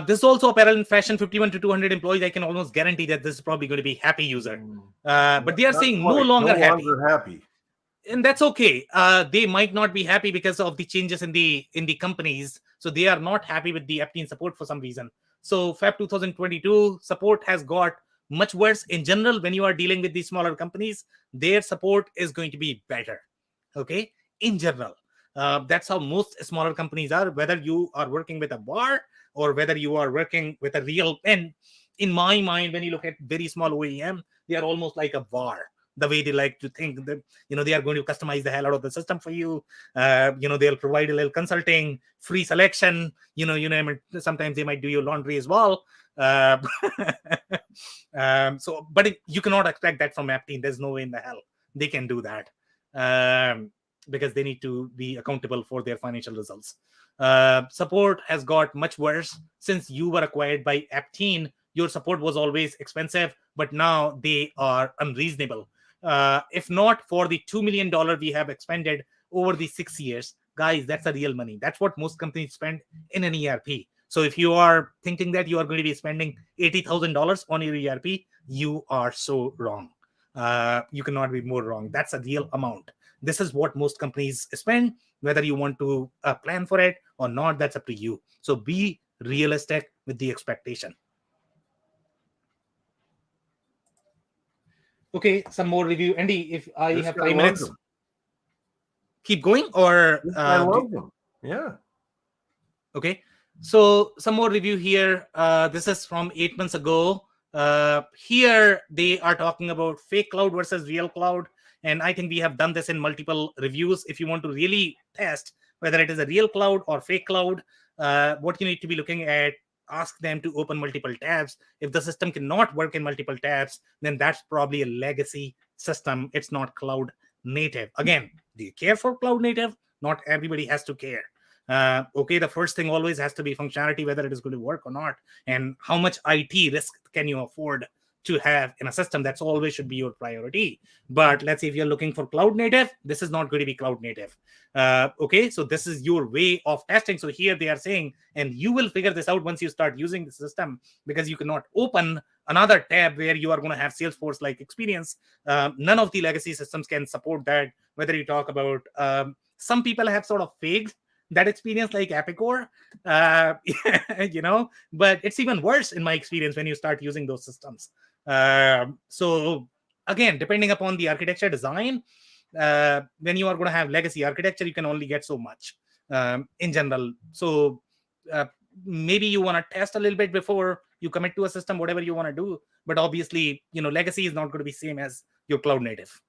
This is also apparel and fashion, 51 to 200 employees. I can almost guarantee that this is probably going to be happy user. But they are saying no longer happy. And that's okay. They might not be happy because of the changes in the companies. So they are not happy with the Aptean support for some reason. So Feb 2022 support has got much worse. In general, when you are dealing with these smaller companies, their support is going to be better. Okay, in general, that's how most smaller companies are. Whether you are working with a bar or whether you are working with a real, and in my mind, when you look at very small OEM, they are almost like a bar. The way they like to think that, they are going to customize the hell out of the system for you. They'll provide a little consulting, free selection. Sometimes they might do your laundry as well. But you cannot expect that from Aptean. There's no way in the hell they can do that, because they need to be accountable for their financial results. Support has got much worse since you were acquired by Aptean. Your support was always expensive, but now they are unreasonable. If not for the $2 million we have expended over the 6 years, guys, that's a real money. That's what most companies spend in an ERP. So if you are thinking that you are going to be spending $80,000 on your ERP, you are so wrong. You cannot be more wrong. That's a real amount. This is what most companies spend. Whether you want to plan for it or not, that's up to you. So be realistic with the expectation. Okay, some more review. Andy, if I have 5 minutes, keep going, or I love them. Yeah. Okay, so some more review here. This is from 8 months ago. Here they are talking about fake cloud versus real cloud. And I think we have done this in multiple reviews. If you want to really test whether it is a real cloud or fake cloud, what you need to be looking at, ask them to open multiple tabs. If the system cannot work in multiple tabs, then that's probably a legacy system. It's not cloud native. Again, do you care for cloud native? Not everybody has to care. Okay, the first thing always has to be functionality, whether it is going to work or not, and how much IT risk can you afford to have in a system. That's always should be your priority. But let's say if you're looking for cloud native, this is not going to be cloud native. Okay, so this is your way of testing. So here they are saying, and you will figure this out once you start using the system, because you cannot open another tab where you are going to have Salesforce like experience. None of the legacy systems can support that. Whether you talk about some people have sort of faked that experience like Epicor, but it's even worse in my experience when you start using those systems. So again, depending upon the architecture design, when you are going to have legacy architecture, you can only get so much in general. So maybe you want to test a little bit before you commit to a system, whatever you want to do. But obviously, legacy is not going to be same as your cloud native.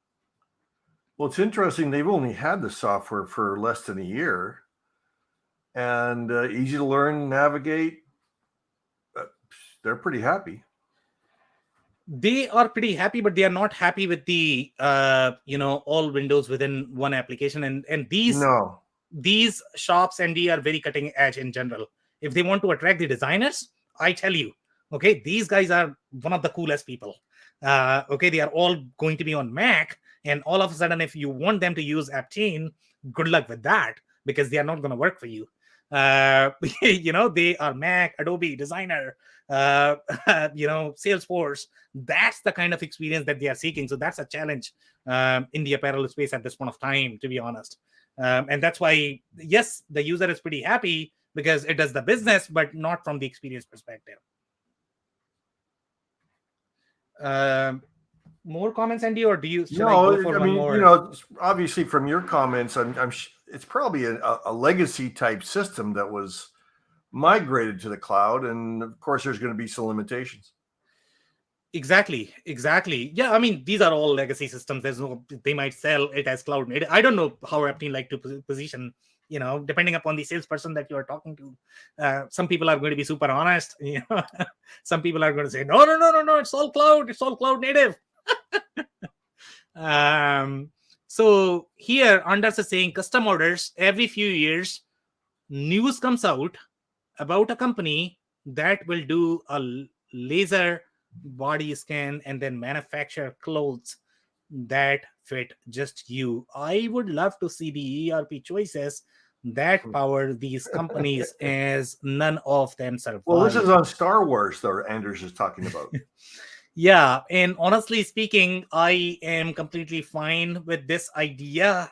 Well, it's interesting. They've only had the software for less than a year, and easy to learn, navigate. They're pretty happy. They are pretty happy, but they are not happy with the all windows within one application. And these shops and they are very cutting edge in general. If they want to attract the designers, I tell you, okay, these guys are one of the coolest people. Okay, they are all going to be on Mac, and all of a sudden, if you want them to use Aptean, good luck with that, because they are not going to work for you. They are Mac, Adobe, Designer, Salesforce. That's the kind of experience that they are seeking. So that's a challenge in the apparel space at this point of time, to be honest. And that's why, yes, the user is pretty happy because it does the business, but not from the experience perspective. More comments, Andy, or should I go for one more? Obviously from your comments, it's probably a legacy type system that was migrated to the cloud, and of course there's going to be some limitations. Exactly. Yeah, I mean, these are all legacy systems. They might sell it as cloud native. I don't know how Aptean like to position, depending upon the salesperson that you are talking to. Some people are going to be super honest. Some people are going to say, no, it's all cloud native. So here Anders is saying custom orders every few years, news comes out about a company that will do a laser body scan and then manufacture clothes that fit just you. I would love to see the ERP choices that power these companies as none of them survive. Well, this is on Star Wars, though, Anders is talking about. Yeah, and honestly speaking, I am completely fine with this idea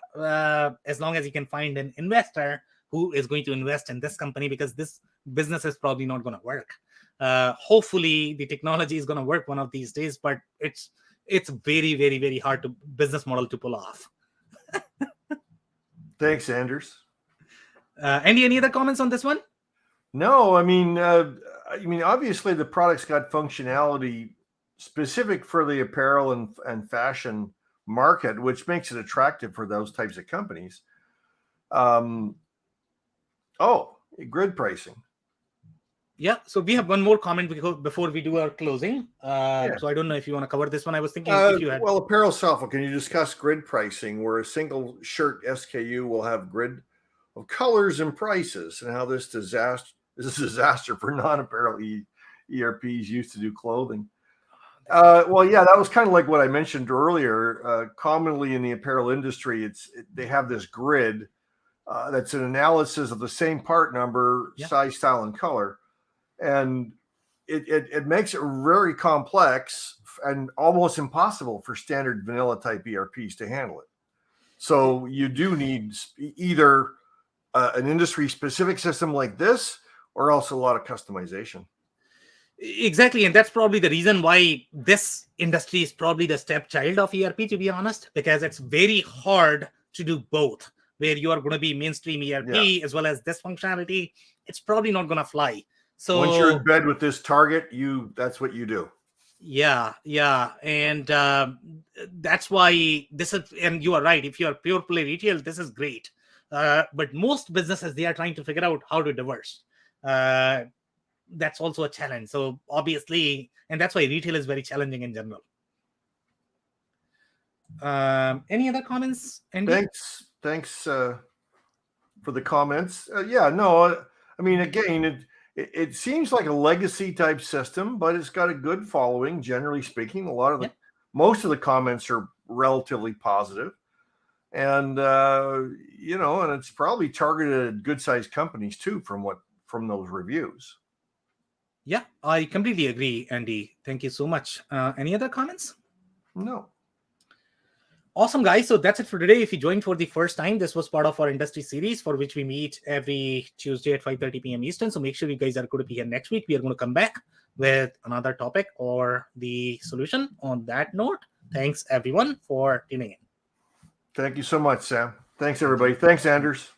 as long as you can find an investor who is going to invest in this company, because this business is probably not going to work. Hopefully, the technology is going to work one of these days, but it's very, very, very hard to business model to pull off. Thanks, Anders. Andy, any other comments on this one? No, I mean, obviously the product's got functionality specific for the apparel and fashion market, which makes it attractive for those types of companies. Grid pricing. Yeah, so we have one more comment before we do our closing. So I don't know if you want to cover this one. I was thinking if you had. Well, Apparel Software, can you discuss grid pricing, where a single shirt SKU will have grid of colors and prices, and how this is a disaster for non-apparel ERPs used to do clothing? Well, yeah, that was kind of like what I mentioned earlier. Commonly in the apparel industry, they have this grid that's an analysis of the same part number, size, style, and color. And it makes it very complex and almost impossible for standard vanilla type ERPs to handle it. So you do need either an industry specific system like this, or else a lot of customization. Exactly, and that's probably the reason why this industry is probably the stepchild of ERP, to be honest, because it's very hard to do both, where you are going to be mainstream ERP as well as this functionality. It's probably not going to fly. So once you're in bed with this target, that's what you do. Yeah, and that's why this is. And you are right. If you are pure play retail, this is great. But most businesses, they are trying to figure out how to diverse. That's also a challenge. So obviously, and that's why retail is very challenging in general. Any other comments, Andy? Thanks for the comments. I mean, again, it seems like a legacy type system, but it's got a good following, generally speaking. Most of the comments are relatively positive, and and it's probably targeted at good sized companies too, from those reviews. Yeah, I completely agree, Andy. Thank you so much. Any other comments? No. Awesome, guys. So that's it for today. If you joined for the first time, this was part of our industry series for which we meet every Tuesday at 5:30 p.m. Eastern. So make sure you guys are going to be here next week. We are going to come back with another topic or the solution. On that note, thanks everyone for tuning in. Thank you so much, Sam. Thanks, everybody. Thanks, Anders.